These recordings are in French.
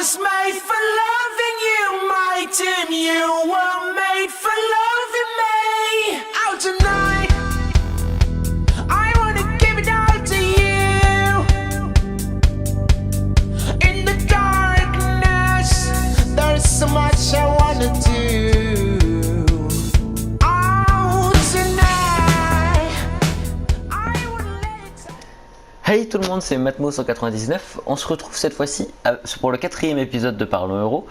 was made for loving you, my team. You were made for loving me. Out tonight, I wanna give it all to you. In the darkness, there's so much I wanna do. Out tonight, I wanna let it. Hey tout le monde, c'est Matmo199. On se retrouve cette fois-ci pour le 4e épisode de Parlons Euro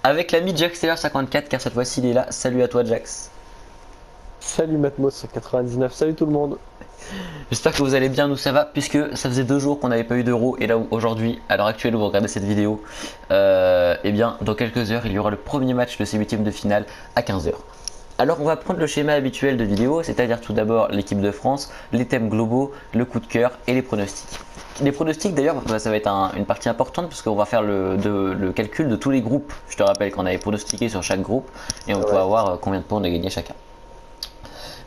avec l'ami Jaxtaylor54 car cette fois-ci il est là. Salut à toi Jax. Salut Matmos99, salut tout le monde. J'espère que vous allez bien, nous ça va puisque ça faisait 2 jours qu'on n'avait pas eu d'euro et là aujourd'hui, à l'heure actuelle où vous regardez cette vidéo, eh bien dans quelques heures il y aura le premier match de ces huitièmes de finale à 15h. Alors on va prendre le schéma habituel de vidéo, c'est-à-dire tout d'abord l'équipe de France, les thèmes globaux, le coup de cœur et les pronostics. Les pronostics d'ailleurs ça va être une partie importante parce qu'on va faire le calcul de tous les groupes. Je te rappelle qu'on avait pronostiqué sur chaque groupe et on peut avoir combien de points on a gagné chacun.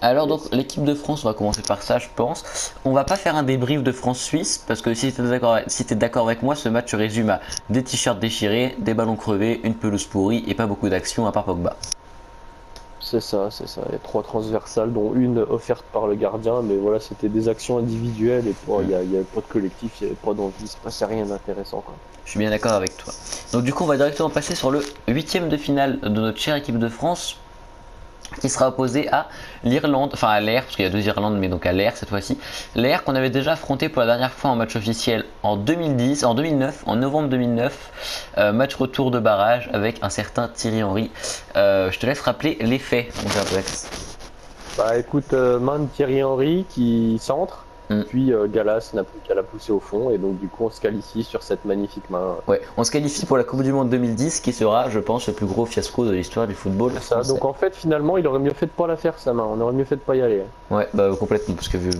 Alors donc l'équipe de France, on va commencer par ça je pense. On va pas faire un débrief de France-Suisse parce que si tu es d'accord avec moi, ce match se résume à des t-shirts déchirés, des ballons crevés, une pelouse pourrie et pas beaucoup d'action à part Pogba. C'est ça. Il y a 3 transversales, dont une offerte par le gardien, mais voilà, c'était des actions individuelles et il n'y avait pas de collectif, il n'y avait pas d'envie, il se passait rien d'intéressant, quoi. Je suis bien d'accord avec toi. Donc du coup on va directement passer sur le 8e de finale de notre chère équipe de France, qui sera opposé à l'Irlande, enfin à l'Air, parce qu'il y a 2 Irlandes, mais donc à l'Air cette fois-ci. L'Air qu'on avait déjà affronté pour la dernière fois en match officiel en 2009, en novembre 2009, match retour de barrage avec un certain Thierry Henry. Je te laisse rappeler les faits, mon cher Jax. Bah écoute, main de Thierry Henry qui centre, puis Gallas n'a plus qu'à la pousser au fond, et donc du coup on se qualifie sur cette magnifique main. Ouais, on se qualifie pour la Coupe du Monde 2010 qui sera, je pense, le plus gros fiasco de l'histoire du football ça, donc en fait finalement il aurait mieux fait de pas la faire sa main, on aurait mieux fait de pas y aller. Ouais, bah complètement, parce que vu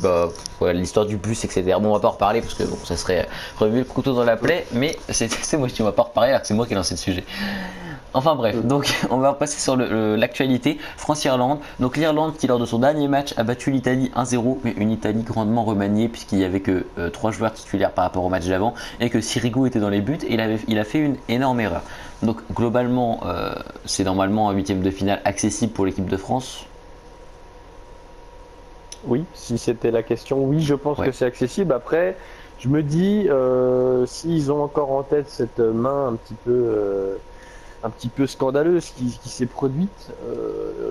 l'histoire du bus, etc. Bon, on va pas en reparler parce que bon, ça serait remuer le couteau dans la plaie, mais c'est moi qui ne va pas en reparler alors que c'est moi qui ai lancé le sujet. Enfin bref, donc on va passer sur l'actualité. France-Irlande. Donc l'Irlande qui lors de son dernier match a battu l'Italie 1-0, mais une Italie grandement remaniée puisqu'il n'y avait que 3 joueurs titulaires par rapport au match d'avant et que Sirigu était dans les buts et il a fait une énorme erreur. Donc globalement, c'est normalement un 8e de finale accessible pour l'équipe de France. Oui, si c'était la question, oui, je pense que c'est accessible. Après, je me dis, s'ils ont encore en tête cette main un petit peu scandaleuse qui s'est produite,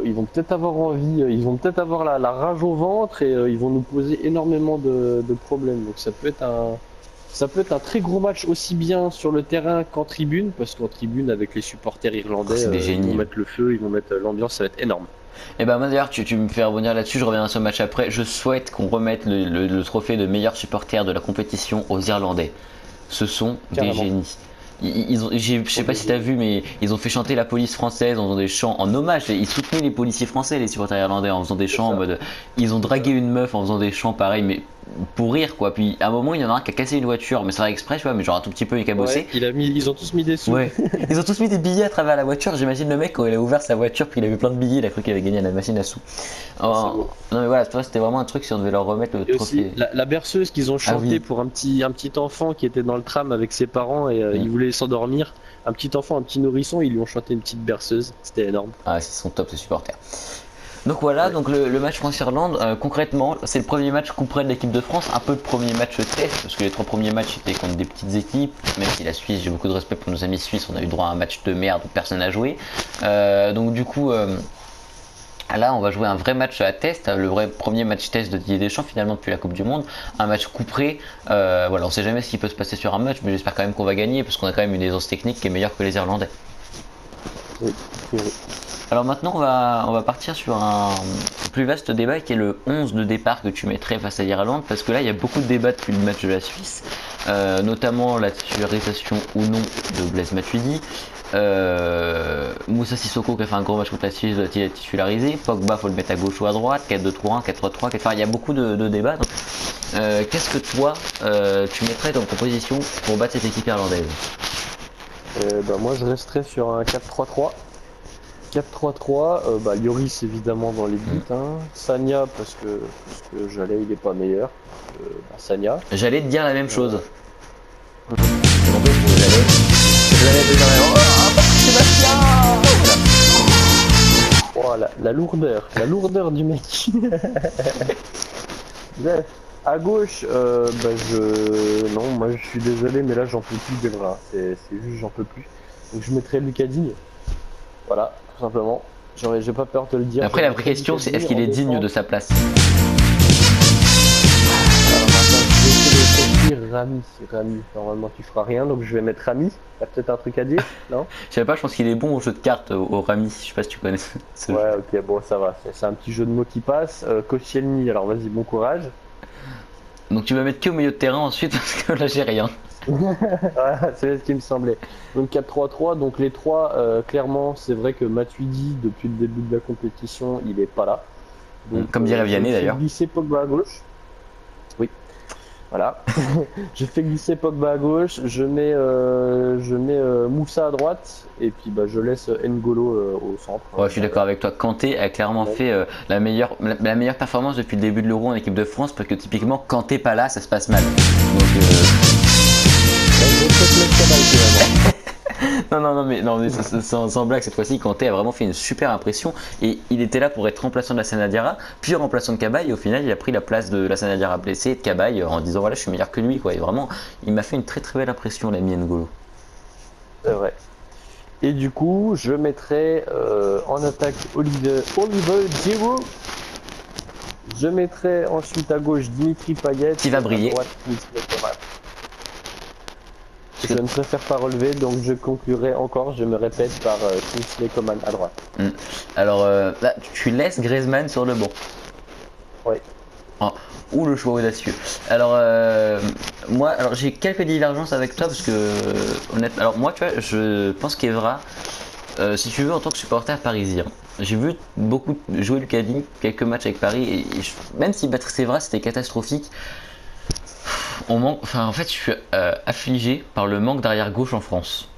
ils vont peut-être avoir envie, ils vont peut-être avoir la rage au ventre et ils vont nous poser énormément de problèmes. Donc ça peut être un très gros match aussi bien sur le terrain qu'en tribune, parce qu'en tribune avec les supporters irlandais, ils vont mettre le feu, ils vont mettre l'ambiance, ça va être énorme. Et ben moi d'ailleurs tu me fais revenir là-dessus, je reviens à ce match après. Je souhaite qu'on remette le trophée de meilleur supporter de la compétition aux Irlandais. Ce sont des génies. Je sais pas si t'as vu, mais ils ont fait chanter la police française en faisant des chants en hommage. Ils soutenaient les policiers français, les supporters irlandais, en faisant des chants en mode. Ils ont dragué une meuf en faisant des chants pareils, mais pour rire quoi. Puis à un moment, il y en a un qui a cassé une voiture, mais ça va exprès, tu vois, mais genre un tout petit peu écabossé. Ouais, ils ont tous mis des sous. Ouais. Ils ont tous mis des billets à travers la voiture. J'imagine le mec quand il a ouvert sa voiture, puis il avait plein de billets, il a cru qu'il avait gagné à la machine à sous. Non mais voilà, c'était vraiment un truc si on devait leur remettre le trophée. Aussi, la berceuse qu'ils ont chanté pour un petit enfant qui était dans le tram avec ses parents et il voulait s'endormir. Un petit enfant, un petit nourrisson, ils lui ont chanté une petite berceuse, c'était énorme. Ah, ils sont top ces supporters. Donc voilà, donc le match France-Irlande, concrètement, c'est le premier match coup près de l'équipe de France, un peu le premier match test, parce que les 3 premiers matchs étaient contre des petites équipes, même si la Suisse, j'ai beaucoup de respect pour nos amis suisses, on a eu droit à un match de merde où personne n'a joué. Donc du coup, là on va jouer un vrai match à test, le vrai premier match test de Didier Deschamps finalement depuis la Coupe du Monde, un match coup près. Voilà, on sait jamais ce qui peut se passer sur un match, mais j'espère quand même qu'on va gagner, parce qu'on a quand même une aisance technique qui est meilleure que les Irlandais. Oui. Alors maintenant on va partir sur un plus vaste débat qui est le 11 de départ que tu mettrais face à l'Irlande, parce que là il y a beaucoup de débats depuis le match de la Suisse, notamment la titularisation ou non de Blaise Matuidi. Moussa Sissoko qui a fait un gros match contre la Suisse doit-il être titularisé, Pogba faut le mettre à gauche ou à droite, 4-2-3-1, 4-3-3, enfin il y a beaucoup de débats. Donc, qu'est-ce que toi tu mettrais comme proposition pour battre cette équipe irlandaise? Moi je resterais sur un 4-3-3. 4-3-3, Lloris évidemment dans les buts, Sagna parce que Jallet il est pas meilleur, Sagna. J'allais te dire la même chose. Oh, Sébastien. Oh, la lourdeur du mec. Bref, à gauche, non, moi je suis désolé, mais là j'en peux plus des bras. C'est juste j'en peux plus. Donc je mettrai Lucas Digne. Voilà, tout simplement. J'ai pas peur de le dire. Après, la vraie question, c'est est-ce qu'il est digne de sa place? Alors maintenant, je vais essayer de Rami. Normalement, tu feras rien, donc je vais mettre Rami. T'as peut-être un truc à dire, non? Je sais pas, je pense qu'il est bon au jeu de cartes, au Rami. Je sais pas si tu connais ce jeu. Ouais, ok, bon, ça va. C'est un petit jeu de mots qui passe. Koscielny, alors vas-y, bon courage. Donc tu vas mettre que au milieu de terrain ensuite parce que là j'ai rien. Voilà, c'est ce qui me semblait. Donc 4-3-3, donc les trois, clairement, c'est vrai que Matuidi, depuis le début de la compétition, il est pas là. Donc, Comme dirait Vianney je fais d'ailleurs. glisser Pogba à gauche. Oui, voilà. Je fais glisser Pogba à gauche, je mets Moussa à droite, et puis bah, je laisse N'Golo au centre. Ouais, je suis d'accord avec toi. Kanté a clairement fait la meilleure performance depuis le début de l'Euro en équipe de France parce que typiquement Kanté pas là, ça se passe mal. Donc Je vais peut-être mettre Cabal, finalement. non mais sans blague, cette fois-ci Kanté a vraiment fait une super impression et il était là pour être remplaçant de Lassana Diarra, puis remplaçant de Cabaye et au final il a pris la place de Lassana Diarra blessé et de Cabaye en disant voilà je suis meilleur que lui quoi. Et vraiment il m'a fait une très très belle impression l'ami N'Golo. C'est vrai. Et du coup, je mettrai en attaque Oliver Giroud. Je mettrai ensuite à gauche Dimitri Payet. Qui va briller. À droite, Kingsley Coman. Je ne préfère pas relever, donc je conclurai encore, je me répète, par Kingsley Coman à droite. Alors là, tu laisses Griezmann sur le banc. Oui. Oh, ou le choix audacieux. Alors moi, alors j'ai quelques divergences avec toi parce que honnêtement, alors moi tu vois, je pense qu'Evra, si tu veux en tant que supporter parisien, j'ai vu beaucoup jouer Lucas Digne, quelques matchs avec Paris et même si battre Evra c'était catastrophique, on manque, enfin en fait je suis affligé par le manque d'arrière gauche en France.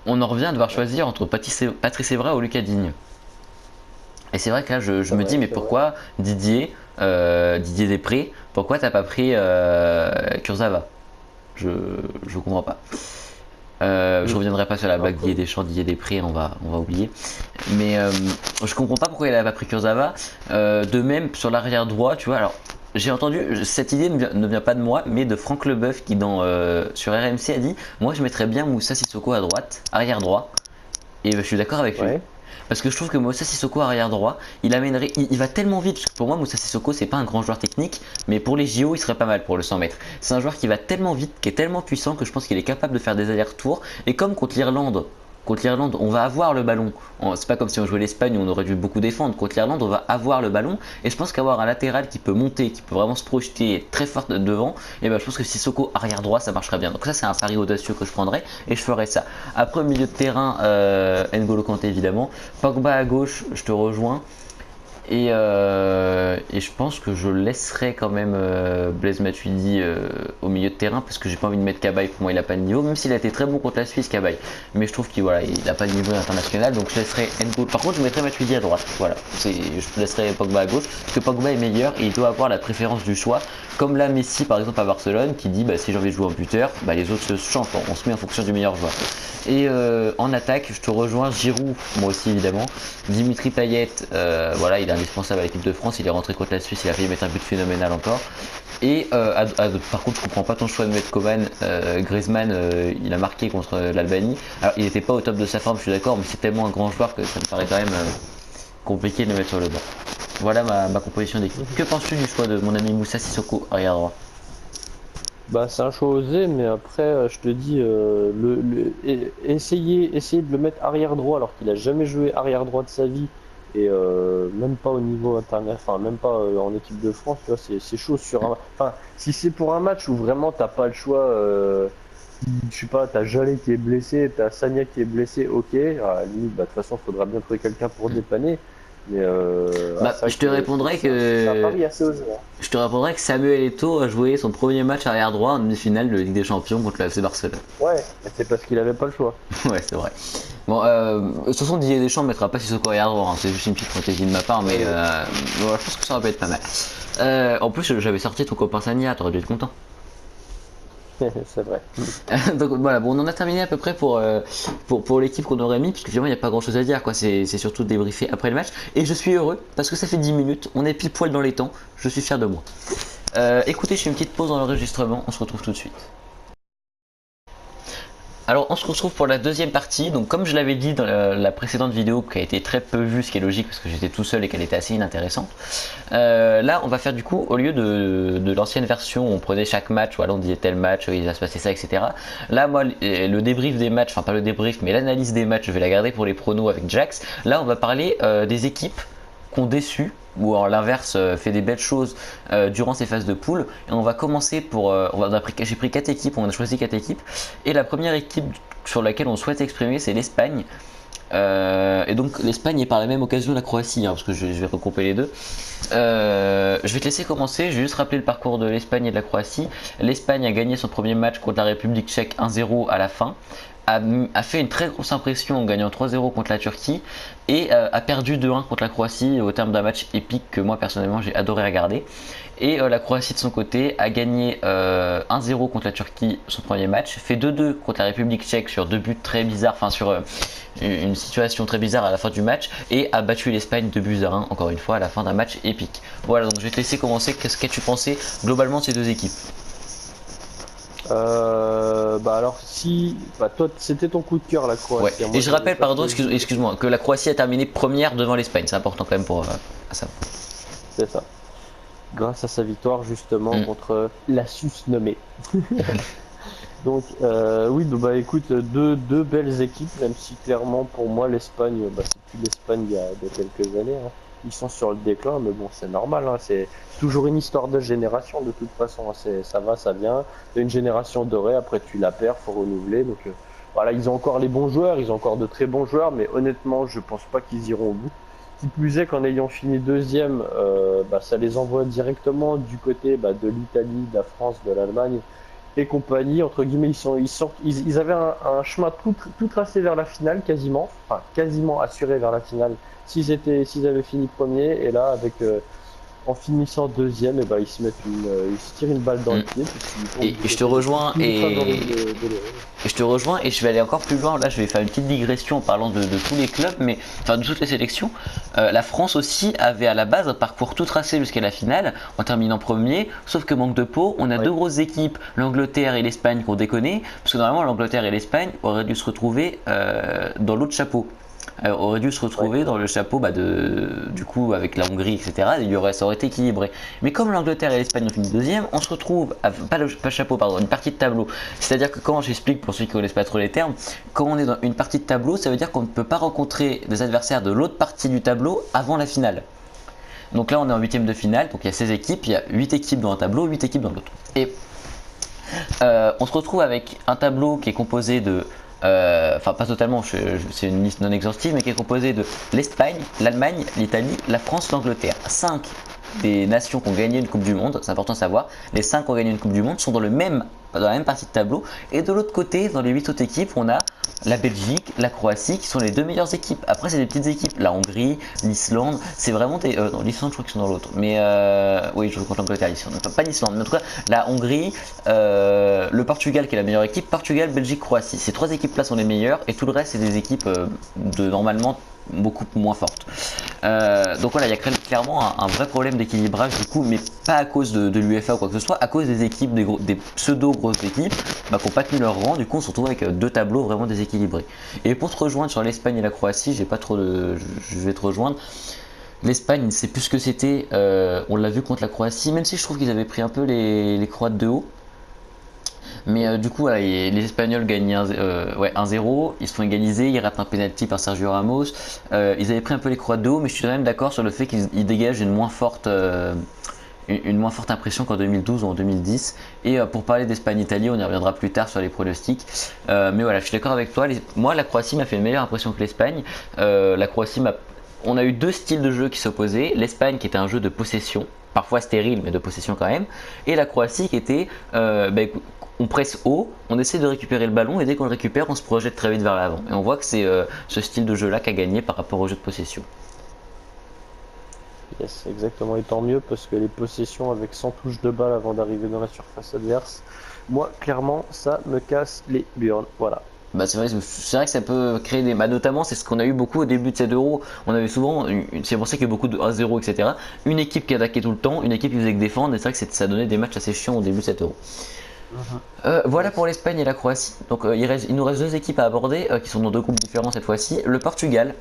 On en revient à devoir choisir entre Patrice Evra ou Lucas Digne. Et c'est vrai que là je me dis mais pourquoi Didier Després, pourquoi t'as pas pris Kurzawa? Je comprends pas. Je reviendrai pas sur la blague Didier Deschamps, Didier Després, on va oublier. Mais je comprends pas pourquoi il a pas pris Kurzawa. De même sur l'arrière droit, tu vois. Alors j'ai entendu cette idée ne vient pas de moi, mais de Franck Leboeuf qui sur RMC a dit moi je mettrais bien Moussa Sissoko à droite, arrière droit. Et je suis d'accord avec lui. Parce que je trouve que Moussa Sissoko arrière droit, il va tellement vite. Parce que pour moi, Moussa Sissoko, c'est pas un grand joueur technique, mais pour les JO, il serait pas mal pour le 100 mètres. C'est un joueur qui va tellement vite, qui est tellement puissant que je pense qu'il est capable de faire des allers-retours. Et comme contre l'Irlande, on va avoir le ballon. C'est pas comme si on jouait l'Espagne où on aurait dû beaucoup défendre. Contre l'Irlande, on va avoir le ballon. Et je pense qu'avoir un latéral qui peut monter, qui peut vraiment se projeter très fort devant, et ben je pense que Sissoko arrière droit, ça marcherait bien. Donc ça, c'est un pari audacieux que je prendrais et je ferais ça. Après, au milieu de terrain, N'Golo Kanté évidemment. Pogba à gauche, je te rejoins. Et je pense que je laisserai quand même Blaise Matuidi au milieu de terrain parce que j'ai pas envie de mettre Cabaye, pour moi il a pas de niveau, même s'il a été très bon contre la Suisse Cabaye, mais je trouve qu'il a pas de niveau international, donc je laisserai N'Golo. Par contre je mettrai Matuidi à droite, voilà, je laisserai Pogba à gauche parce que Pogba est meilleur et il doit avoir la préférence du choix, comme là Messi par exemple à Barcelone qui dit bah, si j'ai envie de jouer en buteur, bah, les autres se changent, on se met en fonction du meilleur joueur. Et en attaque je te rejoins, Giroud moi aussi évidemment, Dimitri Payet, voilà, il est indispensable à l'équipe de France, il est rentré contre la Suisse, il a failli mettre un but phénoménal encore. Et par contre je comprends pas ton choix de mettre Coman. Griezmann il a marqué contre l'Albanie, alors il n'était pas au top de sa forme, je suis d'accord, mais c'est tellement un grand joueur que ça me paraît quand même compliqué de le mettre sur le banc. Voilà ma composition d'équipe. Que penses-tu du choix de mon ami Moussa Sissoko arrière droit? Bah c'est un choix osé, mais après je te dis essayer de le mettre arrière droit alors qu'il a jamais joué arrière droit de sa vie et même pas au niveau international, enfin même pas en équipe de France, tu vois, c'est chaud sur un. Enfin si c'est pour un match où vraiment t'as pas le choix, je sais pas, t'as Jallet qui est blessé, t'as Sagna qui est blessé, ok, à la limite bah de toute façon faudra bien trouver quelqu'un pour dépanner. Mais je te répondrai que c'est un pari assez osé, hein. Je te répondrai que Samuel Eto'o a joué son premier match arrière droit en demi-finale de Ligue des Champions contre le FC Barcelone. Ouais, mais c'est parce qu'il avait pas le choix. Ouais, c'est vrai. Bon, de toute façon, Didier Deschamps ne mettra pas Sissoko arrière droit, hein. C'est juste une petite stratégie de ma part, mais voilà, je pense que ça va pas être pas mal. En plus, j'avais sorti ton copain Sagna, t'aurais dû être content. C'est vrai. Donc voilà, bon, on en a terminé à peu près pour l'équipe qu'on aurait mis, puisque finalement il n'y a pas grand chose à dire, quoi. C'est surtout débriefer après le match. Et je suis heureux parce que ça fait 10 minutes, on est pile poil dans les temps, je suis fier de moi. Écoutez, je fais une petite pause dans l'enregistrement, on se retrouve tout de suite. Alors on se retrouve pour la deuxième partie. Donc comme je l'avais dit dans la précédente vidéo qui a été très peu vue, ce qui est logique parce que j'étais tout seul et qu'elle était assez inintéressante, là on va faire du coup, au lieu de l'ancienne version où on prenait chaque match, voilà, on disait tel match, il va se passer ça, etc. Là moi le débrief des matchs, enfin pas le débrief mais l'analyse des matchs, je vais la garder pour les pronos avec Jax. Là on va parler des équipes qui ont déçu ou à l'inverse fait des belles choses durant ces phases de poule. Et on va commencer pour j'ai pris 4 équipes, on a choisi 4 équipes et la première équipe sur laquelle on souhaite exprimer c'est l'Espagne. Et donc l'Espagne et par la même occasion la Croatie, hein, parce que je vais regrouper les deux. Je vais te laisser commencer, je vais juste rappeler le parcours de l'Espagne et de la Croatie. L'Espagne a gagné son premier match contre la République tchèque 1-0 à la fin, a fait une très grosse impression en gagnant 3-0 contre la Turquie et a perdu 2-1 contre la Croatie au terme d'un match épique que moi personnellement j'ai adoré regarder. Et la Croatie de son côté a gagné 1-0 contre la Turquie son premier match, fait 2-2 contre la République tchèque sur 2 buts très bizarres, enfin sur une situation très bizarre à la fin du match, et a battu l'Espagne 2-1 encore une fois à la fin d'un match épique. Voilà, donc je vais te laisser commencer. Qu'est-ce que tu pensais globalement de ces deux équipes? Bah alors si toi c'était ton coup de cœur la Ouais. Croatie. Moi, Et je rappelle, pardon, que- excuse-moi, que la Croatie a terminé première devant l'Espagne. C'est important quand même pour ça. C'est ça. Grâce à sa victoire justement Mm. contre la susnommée. Donc oui, bah écoute, deux belles équipes, même si clairement pour moi l'Espagne, bah, c'est plus l'Espagne il y a quelques années, hein. Ils sont sur le déclin, mais bon c'est normal, hein. C'est toujours une histoire de génération de toute façon, hein. Ça va, ça vient. T'as une génération dorée, après tu la perds, faut renouveler. Donc voilà, ils ont encore les bons joueurs, ils ont encore de très bons joueurs, mais honnêtement je pense pas qu'ils iront au bout. Qui plus est qu'en ayant fini deuxième, bah, ça les envoie directement du côté bah, de l'Italie, de la France, de l'Allemagne et compagnie. Entre guillemets, ils avaient un chemin tout tracé vers la finale, quasiment, enfin quasiment assuré vers la finale s'ils avaient fini premier. Et là, avec en finissant deuxième, et bah, ils se tirent une balle dans le pied. Et je te rejoins et je te rejoins et je vais aller encore plus loin. Là, je vais faire une petite digression en parlant de tous les clubs, mais enfin de toutes les sélections. La France aussi avait à la base un parcours tout tracé jusqu'à la finale en terminant premier, sauf que manque de peau, on a deux grosses équipes, l'Angleterre et l'Espagne, qui ont déconné, parce que normalement l'Angleterre et l'Espagne auraient dû se retrouver dans l'autre chapeau. Aurait dû se retrouver dans le chapeau du coup avec la Hongrie, etc. Ça aurait été équilibré. Mais comme l'Angleterre et l'Espagne ont fini deuxième, on se retrouve pas le chapeau, pardon, une partie de tableau. C'est-à-dire que quand j'explique pour ceux qui connaissent pas trop les termes, quand on est dans une partie de tableau, ça veut dire qu'on ne peut pas rencontrer des adversaires de l'autre partie du tableau avant la finale. Donc là on est en huitième de finale, donc il y a 16 équipes, il y a 8 équipes dans un tableau, 8 équipes dans l'autre. Et on se retrouve avec un tableau qui est composé de enfin pas totalement, c'est une liste non exhaustive, mais qui est composée de l'Espagne, l'Allemagne, l'Italie, la France, l'Angleterre. 5 des nations qui ont gagné une Coupe du Monde, c'est important de savoir, les 5 qui ont gagné une Coupe du Monde sont dans la même partie de tableau. Et de l'autre côté, dans les 8 autres équipes, on a la Belgique, la Croatie qui sont les deux meilleures équipes. Après c'est des petites équipes, la Hongrie, l'Islande, c'est vraiment des... non, l'Islande je crois qu'ils sont dans l'autre, mais oui je compte l'Angleterre, l'Islande, enfin, pas l'Islande, mais en tout cas la Hongrie, le Portugal qui est la meilleure équipe, Portugal, Belgique, Croatie. Ces 3 équipes là sont les meilleures et tout le reste c'est des équipes de normalement beaucoup moins fortes. Donc voilà, il y a clairement un vrai problème d'équilibrage du coup, mais pas à cause de l'UEFA ou quoi que ce soit, à cause des équipes, des pseudo grosses équipes qui n'ont pas tenu leur rang. Du coup on se retrouve avec deux tableaux vraiment déséquilibrés. Et pour te rejoindre sur l'Espagne et la Croatie, j'ai pas trop de... je vais te rejoindre. L'Espagne, c'est plus ce que c'était, on l'a vu contre la Croatie, même si je trouve qu'ils avaient pris un peu les Croates de haut. Mais du coup, voilà, les Espagnols gagnent 1-0, ils se font égaliser, ils ratent un penalty par Sergio Ramos. Ils avaient pris un peu les Croates de haut, mais je suis quand même d'accord sur le fait qu'ils dégagent une moins forte impression qu'en 2012 ou en 2010. Et pour parler d'Espagne-Italie, on y reviendra plus tard sur les pronostics. Mais voilà, je suis d'accord avec toi. Moi, la Croatie m'a fait une meilleure impression que l'Espagne. On a eu deux styles de jeu qui s'opposaient. L'Espagne qui était un jeu de possession, parfois stérile, mais de possession quand même. Et la Croatie qui était, on presse haut, on essaie de récupérer le ballon et dès qu'on le récupère, on se projette très vite vers l'avant. Et on voit que c'est ce style de jeu-là qui a gagné par rapport au jeu de possession. Yes, exactement. Et tant mieux parce que les possessions avec 100 touches de balle avant d'arriver dans la surface adverse, moi, clairement, ça me casse les burnes. Voilà. Bah c'est vrai que ça peut créer des. Bah notamment, c'est ce qu'on a eu beaucoup au début de cette euro. On avait souvent, c'est pour ça qu'il y a eu beaucoup de 1-0, etc. Une équipe qui attaquait tout le temps, une équipe qui faisait que défendre, et c'est vrai que ça donnait des matchs assez chiants au début de cette euro. Voilà pour l'Espagne et la Croatie. Donc il nous reste deux équipes à aborder qui sont dans deux groupes différents cette fois-ci. Le Portugal.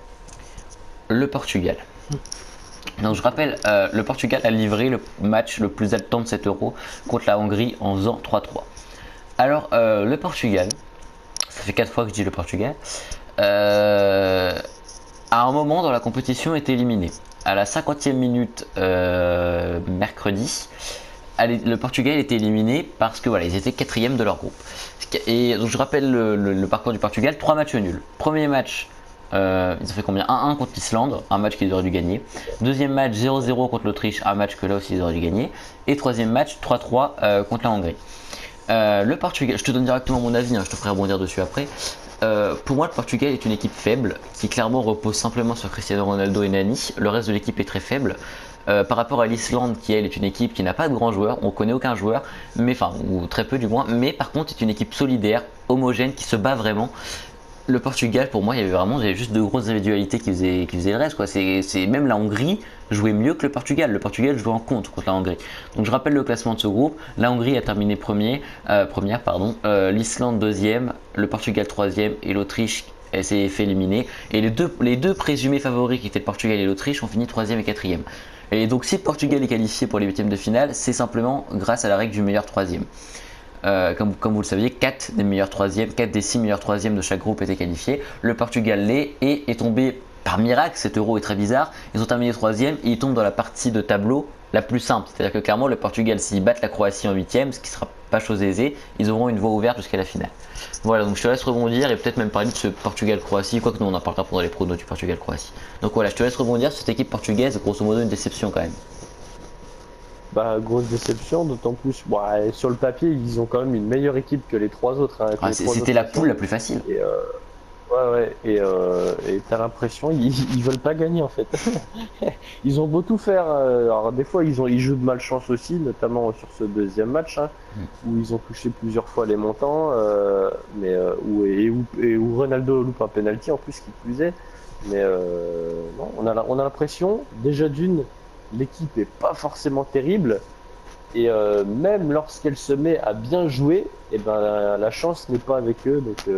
Le Portugal. Donc je rappelle, le Portugal a livré le match le plus haletant de cette euro contre la Hongrie en faisant 3-3. Alors le Portugal, ça fait 4 fois que je dis le Portugal, à un moment dans la compétition est éliminé. À la 50e minute mercredi, le Portugal était éliminé parce que voilà, ils étaient 4e de leur groupe. Et donc je rappelle le parcours du Portugal, 3 matchs nuls. Premier match, ils ont fait combien? 1-1 contre l'Islande, un match qu'ils auraient dû gagner. Deuxième match, 0-0 contre l'Autriche, un match que là aussi ils auraient dû gagner. Et troisième match, 3-3 contre la Hongrie. Le Portugal, je te donne directement mon avis, hein, je te ferai rebondir dessus après. Pour moi, le Portugal est une équipe faible qui clairement repose simplement sur Cristiano Ronaldo et Nani. Le reste de l'équipe est très faible. Par rapport à l'Islande, qui elle est une équipe qui n'a pas de grands joueurs, on connaît aucun joueur, mais enfin, ou très peu du moins, mais par contre, c'est une équipe solidaire, homogène, qui se bat vraiment. Le Portugal, pour moi, il y avait juste de grosses individualités qui faisaient le reste, quoi. C'est même la Hongrie jouait mieux que le Portugal. Le Portugal jouait en contre la Hongrie. Donc je rappelle le classement de ce groupe. La Hongrie a terminé première, l'Islande deuxième, le Portugal troisième et l'Autriche s'est fait éliminer. Et les deux présumés favoris qui étaient le Portugal et l'Autriche ont fini troisième et quatrième. Et donc si le Portugal est qualifié pour les huitièmes de finale, c'est simplement grâce à la règle du meilleur troisième. Comme vous le saviez, 4 des 6 meilleurs troisièmes de chaque groupe étaient qualifiés. Le Portugal l'est et est tombé par miracle. Cet euro est très bizarre. Ils ont terminé troisième et ils tombent dans la partie de tableau la plus simple. C'est-à-dire que clairement, le Portugal, s'ils battent la Croatie en huitième, ce qui sera pas chose aisée, ils auront une voie ouverte jusqu'à la finale. Voilà, donc je te laisse rebondir et peut-être même parler de ce Portugal-Croatie, quoique nous on en parlera pendant les pronos du Portugal-Croatie. Donc voilà, je te laisse rebondir sur cette équipe portugaise, grosso modo une déception quand même. Bah, grosse déception, d'autant plus. Bon, sur le papier, ils ont quand même une meilleure équipe que les trois autres. Hein, c'était la poule la plus facile. Et, ouais, et t'as l'impression ils veulent pas gagner en fait. Ils ont beau tout faire. Alors des fois ils jouent de malchance aussi, notamment sur ce deuxième match hein, où ils ont touché plusieurs fois les montants, où Ronaldo loupe un penalty en plus qui plus est. Mais non, on a l'impression déjà d'une l'équipe est pas forcément terrible et même lorsqu'elle se met à bien jouer, et ben la chance n'est pas avec eux donc.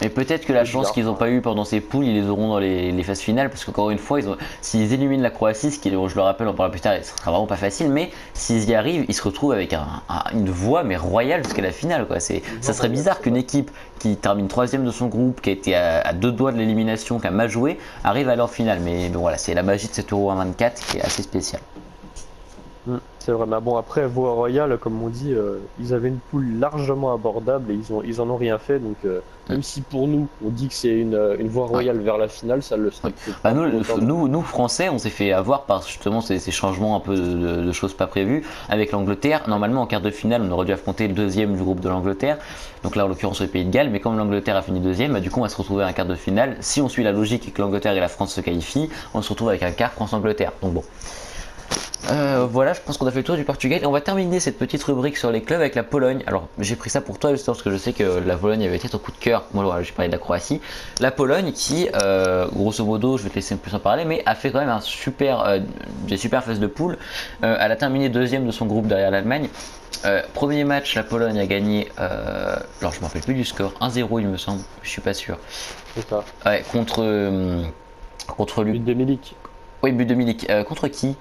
Mais peut-être que la chance qu'ils n'ont pas eu pendant ces poules, ils les auront dans les phases finales, parce qu'encore une fois, s'ils éliminent la Croatie, ce qui, je le rappelle, on en parlera plus tard, ce sera vraiment pas facile, mais s'ils y arrivent, ils se retrouvent avec une voie mais royale jusqu'à la finale, quoi. Ça serait bizarre qu'une équipe qui termine troisième de son groupe, qui a été à deux doigts de l'élimination, qui a mal joué, arrive à leur finale. Mais bon, voilà, c'est la magie de cet Euro 24 qui est assez spéciale. C'est vrai, mais bon après voie royale comme on dit, ils avaient une poule largement abordable et ils en ont rien fait donc même si pour nous on dit que c'est une voie royale vers la finale, ça le serait. Bah nous Français on s'est fait avoir par justement ces changements un peu de choses pas prévues avec l'Angleterre. Normalement en quart de finale on aurait dû affronter le deuxième du groupe de l'Angleterre, donc là en l'occurrence le Pays de Galles, mais comme l'Angleterre a fini deuxième, bah, du coup on va se retrouver à un quart de finale. Si on suit la logique et que l'Angleterre et la France se qualifient, on se retrouve avec un quart France-Angleterre, donc bon. Voilà, je pense qu'on a fait le tour du Portugal et on va terminer cette petite rubrique sur les clubs avec la Pologne. Alors j'ai pris ça pour toi justement parce que je sais que la Pologne avait été ton coup de cœur. Moi voilà, j'ai parlé de la Croatie. La Pologne qui, grosso modo, je vais te laisser plus en parler, mais a fait quand même des super phases de poule. Elle a terminé deuxième de son groupe derrière l'Allemagne. Premier match, la Pologne a gagné, alors je me rappelle plus du score, 1-0 il me semble, je suis pas sûr. C'est ça. Ouais, contre But de Milik. Oui, but de Milik. Contre qui?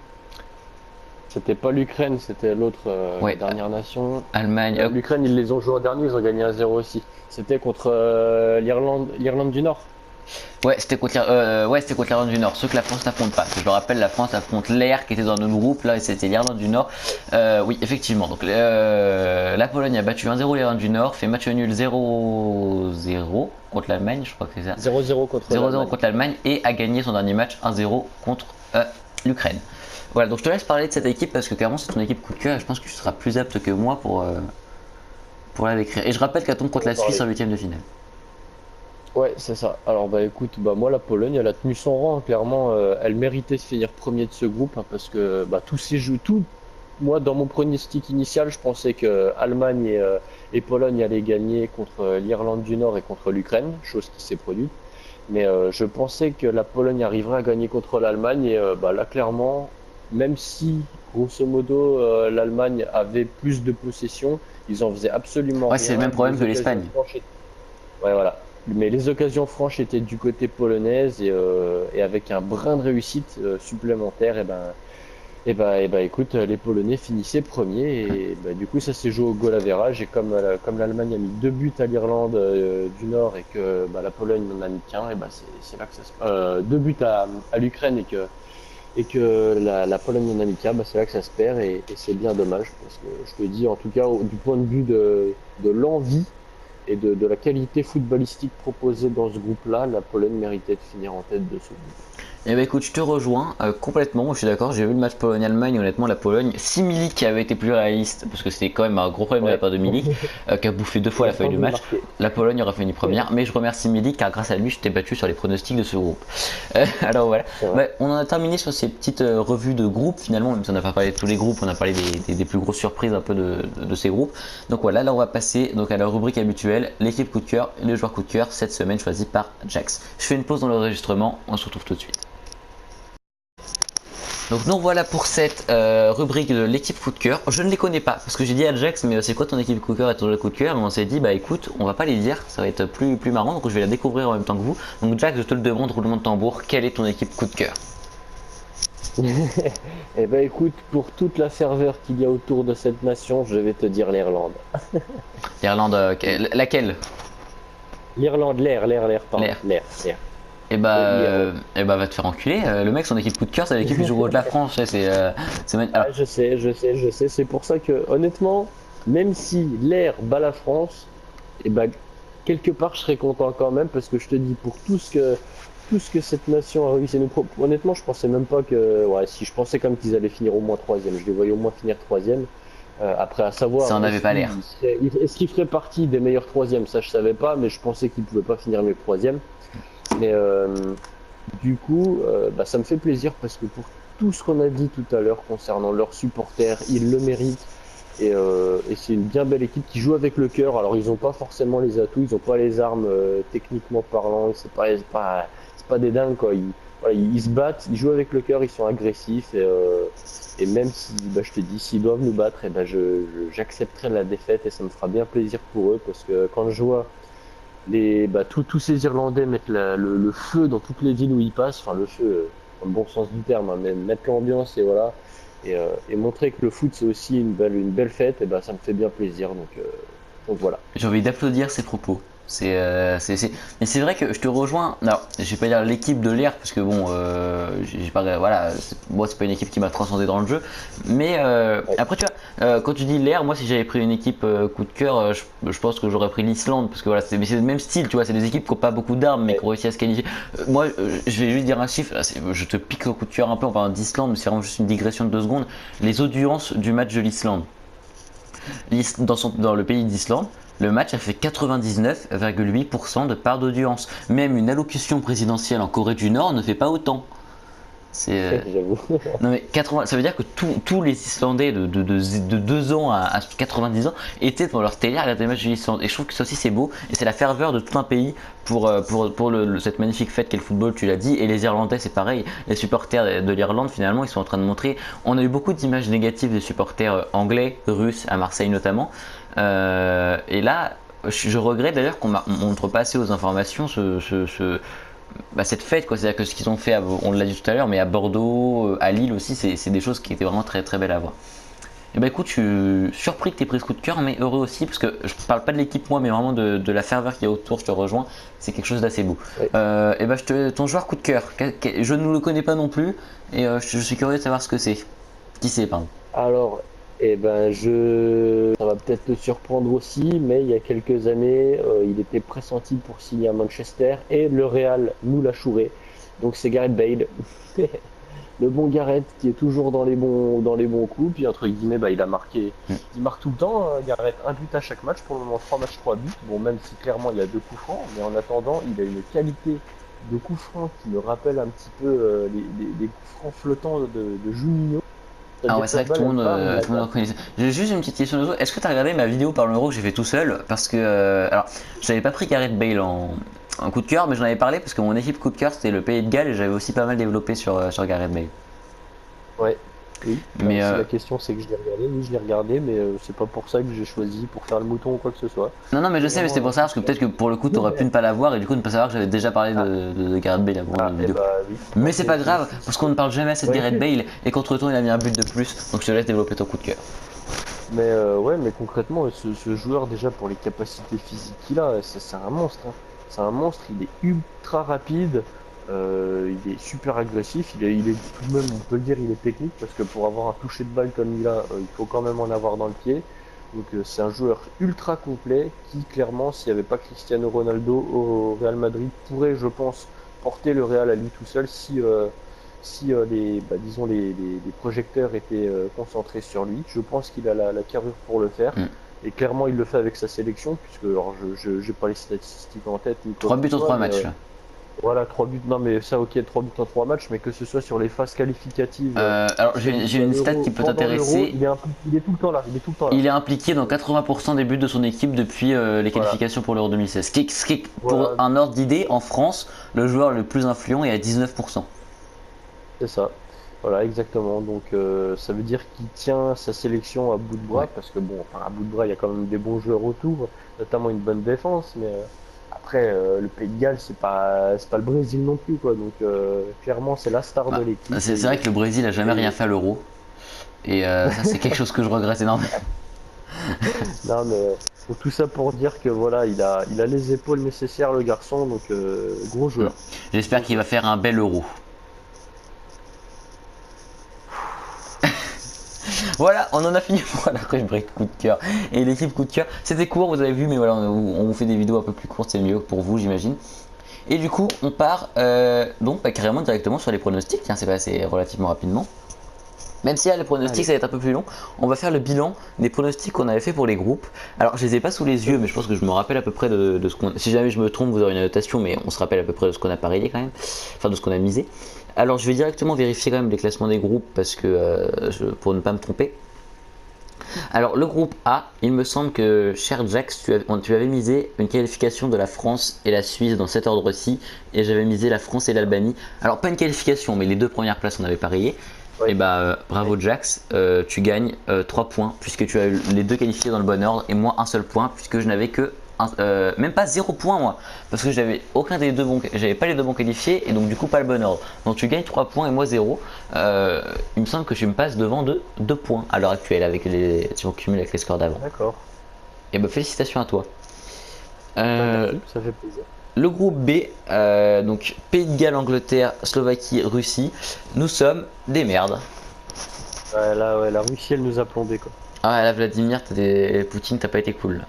C'était pas l'Ukraine, c'était l'autre dernière nation. Allemagne. L'Ukraine, ils les ont joués en dernier, ils ont gagné 1-0 aussi. C'était contre l'Irlande du Nord. Ouais, c'était contre l'Irlande du Nord, ceux que la France n'affronte pas. Je le rappelle, la France affronte l'Air qui était dans notre groupe, là c'était l'Irlande du Nord. Oui, effectivement. Donc la Pologne a battu 1-0 l'Irlande du Nord, fait match nul 0-0 contre l'Allemagne, je crois que c'est ça. 0-0 contre l'Allemagne et a gagné son dernier match 1-0 contre l'Ukraine. Voilà, donc je te laisse parler de cette équipe parce que clairement c'est ton équipe coup de cœur et je pense que tu seras plus apte que moi pour la décrire. Et je rappelle qu'elle tombe contre la Suisse en huitième de finale. Ouais, c'est ça. Alors bah écoute, bah moi la Pologne, elle a tenu son rang, hein. Clairement, elle méritait de finir premier de ce groupe, hein, parce que bah tous ces jeux, tout, moi dans mon pronostic initial, je pensais que Allemagne et Pologne allaient gagner contre l'Irlande du Nord et contre l'Ukraine, chose qui s'est produite. Mais je pensais que la Pologne arriverait à gagner contre l'Allemagne et bah là clairement, même si grosso modo l'Allemagne avait plus de possession, ils en faisaient absolument Ouais, c'est le rien. même problème Les que occasions l'Espagne. franches Ouais, voilà. Mais les occasions franches étaient du côté polonaise et avec un brin de réussite supplémentaire, écoute, les Polonais finissaient premiers et bah, du coup ça s'est joué au goal average et comme l'Allemagne a mis 2 buts à l'Irlande du Nord et que bah, la Pologne n'en a mis qu'un, et bah, c'est là que ça se 2 buts à l'Ukraine et que la Pologne en a mis qu'un, bah, c'est là que ça se perd et c'est bien dommage parce que je te dis en tout cas du point de vue de l'envie et de la qualité footballistique proposée dans ce groupe-là, la Pologne méritait de finir en tête de ce groupe. Eh ben écoute, je te rejoins complètement, je suis d'accord, j'ai vu le match Pologne-Allemagne, honnêtement la Pologne, si Milik qui avait été plus réaliste, parce que c'était quand même un gros problème de la Ouais, part de Milik, qui a bouffé 2 fois il la a feuille pas du voulu match, marquer. la Pologne aurait fini première, mais je remercie Milik car grâce à lui j'étais battu sur les pronostics de ce groupe. Alors voilà, C'est vrai. bah, on en a terminé sur ces petites revues de groupes finalement, même si on n'a pas parlé de tous les groupes, on a parlé des plus grosses surprises un peu de ces groupes. Donc voilà, là on va passer donc à la rubrique habituelle, l'équipe coup de cœur et le joueur coup de cœur, cette semaine choisi par Jax. Je fais une pause dans l'enregistrement, on se retrouve tout de suite. Donc nous voilà pour cette rubrique de l'équipe coup de cœur. Je ne les connais pas parce que j'ai dit à Jax mais c'est quoi ton équipe coup de cœur et ton jeu coup de cœur et on s'est dit bah écoute on va pas les dire, ça va être plus marrant donc je vais la découvrir en même temps que vous. Donc Jax je te le demande, roulement de tambour, quelle est ton équipe coup de cœur? Eh ben écoute, pour toute la ferveur qu'il y a autour de cette nation, je vais te dire l'Irlande. Irlande, laquelle? L'Irlande, pardon, L'air. l'air. L'Irlande. Va te faire enculer. Le mec son équipe coup de cœur c'est l'équipe qui joue au de la France, alors, Ah, je sais. C'est pour ça que, honnêtement, même si l'air bat la France, et ben, quelque part, je serais content quand même parce que je te dis, pour tout ce que cette nation a réussi à nous honnêtement, je pensais même pas que, ouais, si je pensais comme qu'ils allaient finir au moins troisième, je les voyais au moins finir troisième. Après, à ça savoir, en avait pas l'air. est-ce qu'ils feraient partie des meilleurs troisièmes, ça je savais pas, mais je pensais qu'ils pouvaient pas finir mieux que troisième. Mais du coup, bah, ça me fait plaisir parce que pour tout ce qu'on a dit tout à l'heure concernant leurs supporters, ils le méritent. Et c'est une bien belle équipe qui joue avec le cœur. Alors ils n'ont pas forcément les atouts, ils n'ont pas les armes techniquement parlant. C'est pas des dingues quoi. Voilà, ils se battent, ils jouent avec le cœur, ils sont agressifs. Et même si, bah, je te dis, s'ils doivent nous battre, et ben j'accepterai la défaite et ça me fera bien plaisir pour eux parce que quand je vois tous ces Irlandais mettent le feu dans toutes les villes où ils passent, enfin le feu dans le bon sens du terme, hein, mais mettre l'ambiance et voilà, et montrer que le foot c'est aussi une belle fête, et ben ça me fait bien plaisir, donc voilà. J'ai envie d'applaudir ces propos. Mais c'est vrai que je te rejoins. Alors, je vais pas dire l'équipe de l'air parce que bon, j'ai pas, voilà, moi c'est pas une équipe qui m'a transcendé dans le jeu. Mais Ouais. après tu vois, quand tu dis l'air, moi si j'avais pris une équipe coup de cœur, je pense que j'aurais pris l'Islande parce que voilà, c'est le même style, tu vois, c'est des équipes qui ont pas beaucoup d'armes mais qui Ouais. ont réussi à se qualifier. Moi, je vais juste dire un chiffre. Là, je te pique au coup de cœur un peu en parlant d'Islande, mais c'est vraiment juste une digression de 2 secondes. Les audiences du match de l'Islande. Dans le pays d'Islande, le match a fait 99,8% de part d'audience. Même une allocution présidentielle en Corée du Nord ne fait pas autant. C'est J'avoue. Non mais 80, ça veut dire que tous les Islandais de 2 ans à 90 ans étaient devant leur télé à regarder les matchs de l'Islande. Et je trouve que ça aussi c'est beau. Et c'est la ferveur de tout un pays pour cette magnifique fête qu'est le football, tu l'as dit. Et les Irlandais c'est pareil. Les supporters de l'Irlande finalement ils sont en train de montrer. On a eu beaucoup d'images négatives des supporters anglais, russes, à Marseille notamment. Et là, je regrette d'ailleurs qu'on montre pas assez aux informations cette fête quoi, c'est-à-dire que ce qu'ils ont fait on l'a dit tout à l'heure mais à Bordeaux, à Lille aussi c'est des choses qui étaient vraiment très très belles à voir. Et bah écoute, je suis surpris que tu aies pris ce coup de cœur mais heureux aussi parce que je parle pas de l'équipe moi mais vraiment de la ferveur qu'il y a autour, je te rejoins, c'est quelque chose d'assez beau. Ouais. Et bah ton joueur coup de cœur, je ne le connais pas non plus et je suis curieux de savoir ce que c'est. Qui c'est pardon. Alors, ça va peut-être te surprendre aussi, mais il y a quelques années, il était pressenti pour signer à Manchester et le Real nous l'a chouré. Donc c'est Gareth Bale. le bon Gareth qui est toujours dans les bons coups, puis entre guillemets, bah, il a marqué, il marque tout le temps, Gareth, un but à chaque match, pour le moment 3 matchs, 3 buts, bon même si clairement il y a 2 coups francs, mais en attendant, il a une qualité de coups francs qui me rappelle un petit peu les coups francs flottants de Juninho. Ah ouais, c'est vrai que tout le monde en connaît. J'ai juste une petite question de toi. Est-ce que tu as regardé ma vidéo par l'euro que j'ai fait tout seul? Parce que, alors, j'avais pas pris Gareth Bale en coup de cœur, mais j'en avais parlé parce que mon équipe coup de cœur c'était le Pays de Galles et j'avais aussi pas mal développé sur Gareth Bale. Ouais, oui. Mais, Si la question c'est que je l'ai regardé, oui, je l'ai regardé, mais c'est pas pour ça que j'ai choisi pour faire le mouton ou quoi que ce soit. Non, mais je sais, mais c'était pour ça parce que peut-être que pour le coup t'aurais pu ne pas l'avoir et du coup ne pas savoir que j'avais déjà parlé de Gareth Bale avant la vidéo. Bah, oui. Mais c'est pas grave parce qu'on ne parle jamais assez de Gareth Bale et qu'entre temps il a mis un but de plus, donc je te laisse développer ton coup de cœur. Mais ouais, mais concrètement, ce joueur déjà pour les capacités physiques qu'il a, c'est un monstre. Hein. C'est un monstre, il est ultra rapide, il est super agressif, il est tout de même, on peut le dire, il est technique parce que pour avoir un toucher de balle comme il a, il faut quand même en avoir dans le pied. Donc c'est un joueur ultra complet qui clairement, s'il n'y avait pas Cristiano Ronaldo au Real Madrid, pourrait, je pense, porter le Real à lui tout seul si disons les projecteurs étaient concentrés sur lui. Je pense qu'il a la carrure pour le faire. Et clairement, il le fait avec sa sélection, puisque alors, je n'ai pas les statistiques en tête. 3 buts en 3 matchs là. Voilà, 3 buts, non mais ça ok, 3 buts en 3 matchs, mais que ce soit sur les phases qualificatives. Alors j'ai une stat qui peut t'intéresser. Il est tout le temps là, Il est impliqué dans 80% des buts de son équipe depuis les qualifications pour l'Euro 2016. Ce qui est pour un ordre d'idée, en France, le joueur le plus influent est à 19%. C'est ça. Voilà, exactement. Donc ça veut dire qu'il tient sa sélection à bout de bras, parce que bon, enfin à bout de bras, il y a quand même des bons joueurs autour, notamment une bonne défense, mais après le Pays de Galles, c'est pas le Brésil non plus, quoi. Donc clairement, c'est la star de l'équipe. C'est vrai que le Brésil a jamais rien fait à l'Euro, et ça c'est quelque chose que je regrette énormément. Non mais tout ça pour dire que voilà, il a les épaules nécessaires, le garçon, donc gros joueur. J'espère qu'il va faire un bel Euro. Voilà, on en a fini pour la rubrique coup de cœur et l'équipe coup de cœur. C'était court, vous avez vu, mais voilà, on vous fait des vidéos un peu plus courtes, c'est mieux pour vous, j'imagine. Et du coup, on part carrément directement sur les pronostics. Tiens, c'est passé relativement rapidement. Même si là, les pronostics, ça va être un peu plus long, on va faire le bilan des pronostics qu'on avait fait pour les groupes. Alors, je les ai pas sous les yeux, mais je pense que je me rappelle à peu près de ce qu'on. Si jamais je me trompe, vous aurez une annotation, mais on se rappelle à peu près de ce qu'on a parié quand même, enfin de ce qu'on a misé. Alors, je vais directement vérifier quand même les classements des groupes parce que pour ne pas me tromper. Alors, le groupe A, il me semble que, cher Jax, tu avais misé une qualification de la France et la Suisse dans cet ordre-ci, et j'avais misé la France et l'Albanie. Alors, pas une qualification, mais les deux premières places, on avait parié. Ouais. Et bah, bravo Jax, tu gagnes 3 points puisque tu as eu les deux qualifiés dans le bon ordre, et moi un seul point puisque je n'avais que même pas 0 points moi, parce que j'avais aucun des deux bons, j'avais pas les deux bons qualifiés et donc du coup pas le bon ordre. Donc tu gagnes 3 points et moi 0. Il me semble que tu me passes devant de 2 points à l'heure actuelle avec si on cumule avec les scores d'avant. D'accord. Et bah félicitations à toi. Merci, ça fait plaisir. Le groupe B, donc Pays de Galles, Angleterre, Slovaquie, Russie, nous sommes des merdes. Ouais, la Russie elle nous a plombé quoi. Ah là Vladimir, Poutine, t'as pas été cool là.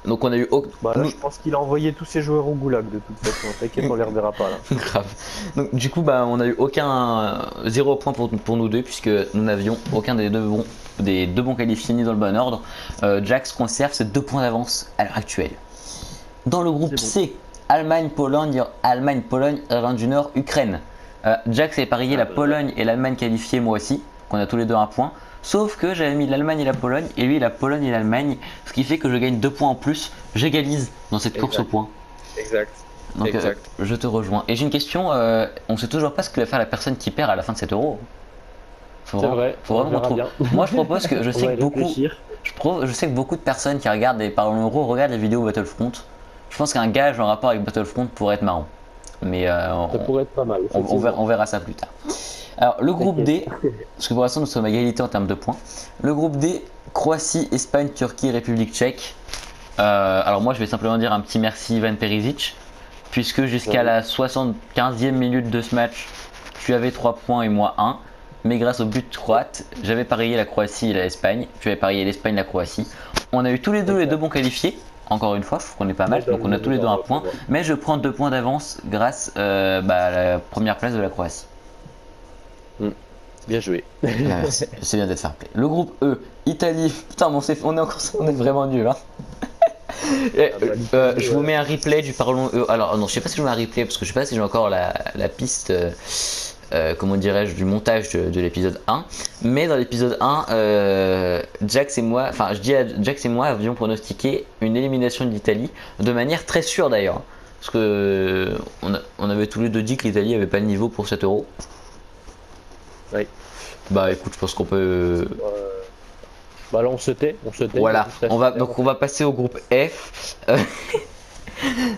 Donc on a eu là, je pense qu'il a envoyé tous ses joueurs au goulag de toute façon, t'inquiète, on les reverra pas là. Grave. Donc du coup on a eu aucun 0 point pour nous deux puisque nous n'avions aucun des deux bons qualifiés ni dans le bon ordre. Jax conserve ses 2 points d'avance à l'heure actuelle. Dans le groupe C, Allemagne, Pologne, Irlande du Nord, Ukraine. Jax avait parié la Pologne et l'Allemagne qualifiées, moi aussi, qu'on a tous les deux un point. Sauf que j'avais mis l'Allemagne et la Pologne, et lui la Pologne et l'Allemagne, ce qui fait que je gagne 2 points en plus. J'égalise dans cette course au point. Exact. Donc je te rejoins. Et j'ai une question, on sait toujours pas ce que va faire la personne qui perd à la fin de cet euro. C'est vrai. Faut vraiment trouver. Moi je propose que je sais que beaucoup de personnes qui regardent des Parlons Euro regardent les vidéos Battlefront. Je pense qu'un gage en rapport avec Battlefront pourrait être marrant. Mais ça pourrait être pas mal. On verra ça plus tard. Alors le groupe D, parce que pour l'instant nous sommes à égalité en termes de points. Le groupe D, Croatie, Espagne, Turquie, République tchèque. Alors moi je vais simplement dire un petit merci Ivan Perisic, puisque jusqu'à la 75e minute de ce match, tu avais 3 points et moi 1. Mais grâce au but croate, j'avais parié la Croatie et l'Espagne. Tu avais parié l'Espagne et la Croatie. On a eu tous les deux bons qualifiés. encore une fois, je trouve qu'on est pas mal, donc on a tous les deux un point, mais je prends 2 points d'avance grâce à la première place de la Croatie. Bien joué. Merci, c'est bien d'être fair play. Le groupe E, Italie, putain, on est encore, on est vraiment nul, hein. Je vous mets un replay du Parlons E. Alors non, je sais pas si je vous mets un replay parce que je sais pas si j'ai encore la piste, comment dirais-je, du montage de l'épisode 1. Mais dans l'épisode 1, Jax et moi, enfin je dis à Jax et moi avions pronostiqué une élimination de l'Italie de manière très sûre d'ailleurs. Parce que on avait tous les deux dit que l'Italie avait pas le niveau pour 7 euros. Oui. Bah écoute, je pense qu'on peut. Bah là on se tait. Voilà, on va passer au groupe F.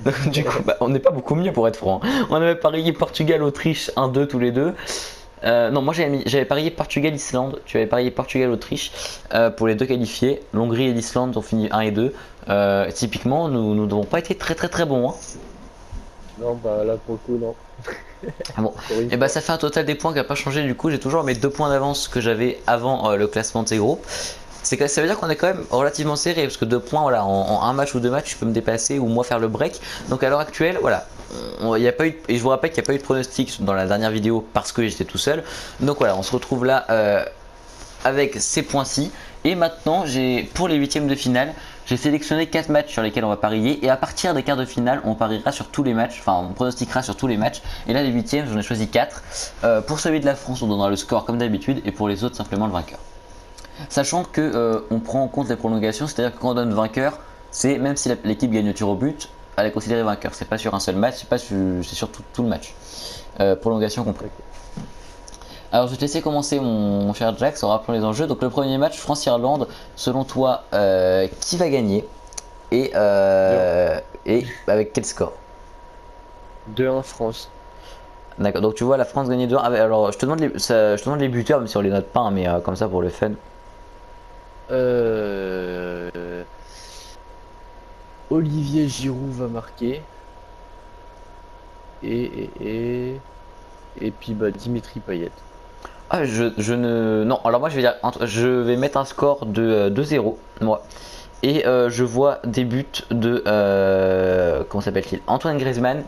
Donc, du coup, on n'est pas beaucoup mieux pour être franc. On avait parié Portugal-Autriche 1-2 tous les deux. Non, moi j'avais parié Portugal-Islande. Tu avais parié Portugal-Autriche pour les deux qualifiés. L'Hongrie et l'Islande ont fini 1 et 2. Typiquement, nous n'avons pas été très bons. Hein. Non, bah là pour le coup, non. Bon, et bah ça fait un total des points qui n'a pas changé. Du coup, j'ai toujours mes 2 points d'avance que j'avais avant le classement de ces groupes. Ça veut dire qu'on est quand même relativement serré parce que 2 points, voilà, en un match ou 2 matchs, tu peux me dépasser ou moi faire le break. Donc à l'heure actuelle, voilà, il n'y a pas eu, et je vous rappelle qu'il n'y a pas eu de pronostic dans la dernière vidéo parce que j'étais tout seul. Donc voilà, on se retrouve là avec ces points-ci. Et maintenant, pour les huitièmes de finale, j'ai sélectionné 4 matchs sur lesquels on va parier. Et à partir des quarts de finale, on pariera sur tous les matchs, enfin on pronostiquera sur tous les matchs. Et là, les huitièmes, j'en ai choisi 4. Pour celui de la France, on donnera le score comme d'habitude. Et pour les autres, simplement le vainqueur. Sachant que on prend en compte les prolongations, c'est-à-dire que quand on donne vainqueur, c'est même si l'équipe gagne au tir au but, elle est considérée vainqueur. C'est pas sur un seul match, c'est sur tout le match. Prolongation compris. Alors je vais te laisser commencer mon cher Jax en rappelant les enjeux. Donc le premier match, France-Irlande, selon toi, qui va gagner et avec quel score? 2-1 France. D'accord, donc tu vois la France gagner 2-1. Alors je te demande les buteurs, même si on les note pas, hein, mais comme ça pour le fun. Olivier Giroud va marquer. Et puis bah, Dimitri Payet. Ah, non, alors moi je vais mettre un score de 2-0, moi. Et je vois des buts de, comment s'appelle-t-il, Antoine Griezmann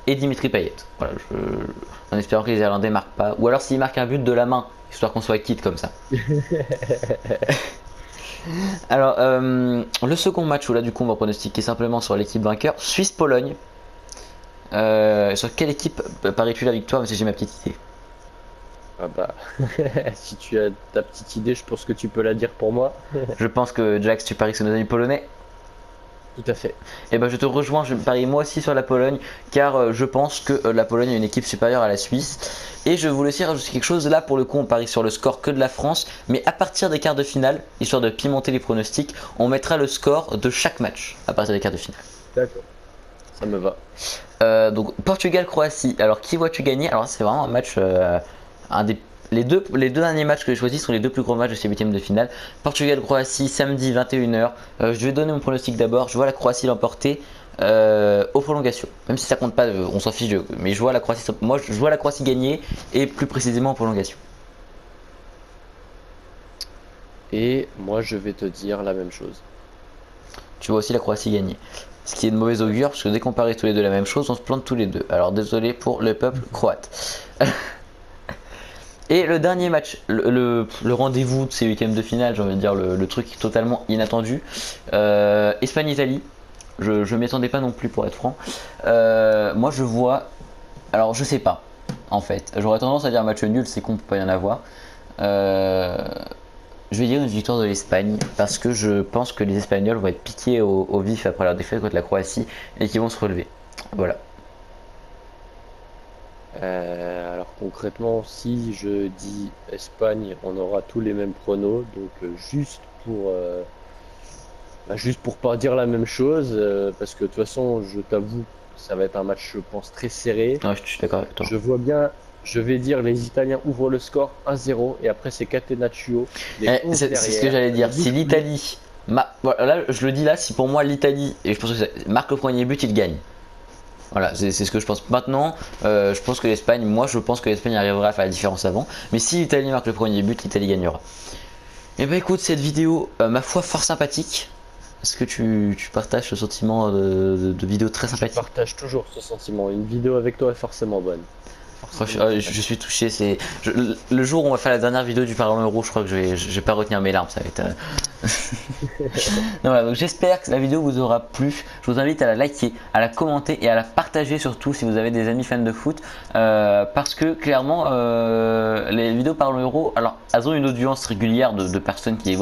et Dimitri Payet. Voilà, en espérant que les Irlandais marquent pas. Ou alors s'ils marquent un but de la main, histoire qu'on soit quitte comme ça. Alors, le second match où là du coup on va pronostiquer simplement sur l'équipe vainqueur, Suisse-Pologne. Sur quelle équipe paries-tu la victoire, même si j'ai ma petite idée? Ah bah, si tu as ta petite idée, je pense que tu peux la dire pour moi. Je pense que Jax, tu paries que c'est nos amis polonais. Tout à fait. Et ben je te rejoins, je parie moi aussi sur la Pologne, car je pense que la Pologne est une équipe supérieure à la Suisse. Et je voulais aussi rajouter quelque chose, là pour le coup on parie sur le score que de la France, mais à partir des quarts de finale, histoire de pimenter les pronostics, on mettra le score de chaque match à partir des quarts de finale. D'accord, ça me va. Donc Portugal-Croatie, alors qui vois-tu gagner? Alors c'est vraiment un match, les deux derniers matchs que j'ai choisis sont les 2 plus gros matchs de ces huitièmes de finale. Portugal-Croatie samedi 21h. Je vais donner mon pronostic d'abord. Je vois la Croatie l'emporter aux prolongations. Même si ça compte pas, on s'en fiche. Mais je vois la Croatie, moi je vois la Croatie gagner et plus précisément en prolongation. Et moi je vais te dire la même chose. Tu vois aussi la Croatie gagner. Ce qui est de mauvais augure parce que dès qu'on parie tous les deux la même chose, on se plante tous les deux. Alors désolé pour le peuple croate. Et le dernier match, le rendez-vous de ces huitièmes de finale, j'ai envie de dire le truc totalement inattendu, Espagne-Italie. Je m'y attendais pas non plus pour être franc. Moi je vois, alors je sais pas en fait, j'aurais tendance à dire match nul, c'est con, peut pas y en avoir. Je vais dire une victoire de l'Espagne parce que je pense que les Espagnols vont être piqués au vif après leur défaite contre la Croatie et qu'ils vont se relever. Voilà. Alors concrètement, si je dis Espagne, on aura tous les mêmes pronos. Donc juste pour pas dire la même chose, parce que de toute façon, je t'avoue, ça va être un match, je pense, très serré. Ouais, je suis d'accord avec toi. Je vois bien. Je vais dire les Italiens ouvrent le score 1-0 et après c'est Catenaccio. C'est ce que j'allais dire. Si l'Italie, voilà, là je le dis là, si pour moi l'Italie, et je pense que marque le premier but, il gagne. Voilà, c'est ce que je pense. Maintenant, je pense que l'Espagne, je pense que l'Espagne arrivera à faire la différence avant. Mais si l'Italie marque le premier but, l'Italie gagnera. Et bah écoute, cette vidéo, ma foi, fort sympathique. est-ce que tu partages ce sentiment de vidéo très Je sympathique? partage toujours ce sentiment. Une vidéo avec toi est forcément bonne. Je suis touché. Le jour où on va faire la dernière vidéo du Parlement Euro, je crois que je vais pas retenir mes larmes. Ça va être. Non, voilà, donc j'espère que la vidéo vous aura plu. Je vous invite à la liker, à la commenter et à la partager surtout si vous avez des amis fans de foot, parce que clairement les vidéos Parlons Euro, alors elles ont une audience régulière de personnes qui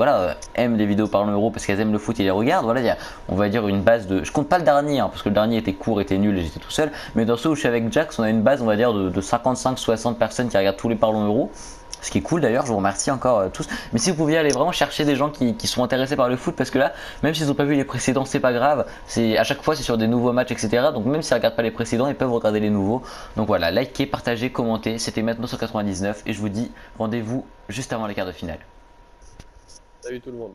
aiment les vidéos Parlons Euro parce qu'elles aiment le foot et les regardent. Voilà, il y a, on va dire une base de. Je compte pas le dernier parce que le dernier était court, était nul et j'étais tout seul. Mais dans ceux où je suis avec Jax, on a une base, on va dire de 55-60 personnes qui regardent tous les Parlons Euro. Ce qui est cool d'ailleurs, je vous remercie encore tous. Mais si vous pouviez aller vraiment chercher des gens qui sont intéressés par le foot, parce que là, même s'ils n'ont pas vu les précédents, c'est pas grave. À chaque fois c'est sur des nouveaux matchs, etc. Donc même s'ils ne regardent pas les précédents, ils peuvent regarder les nouveaux. Donc voilà, likez, partagez, commentez. C'était maintenant 199 et je vous dis rendez-vous juste avant les quarts de finale. Salut tout le monde.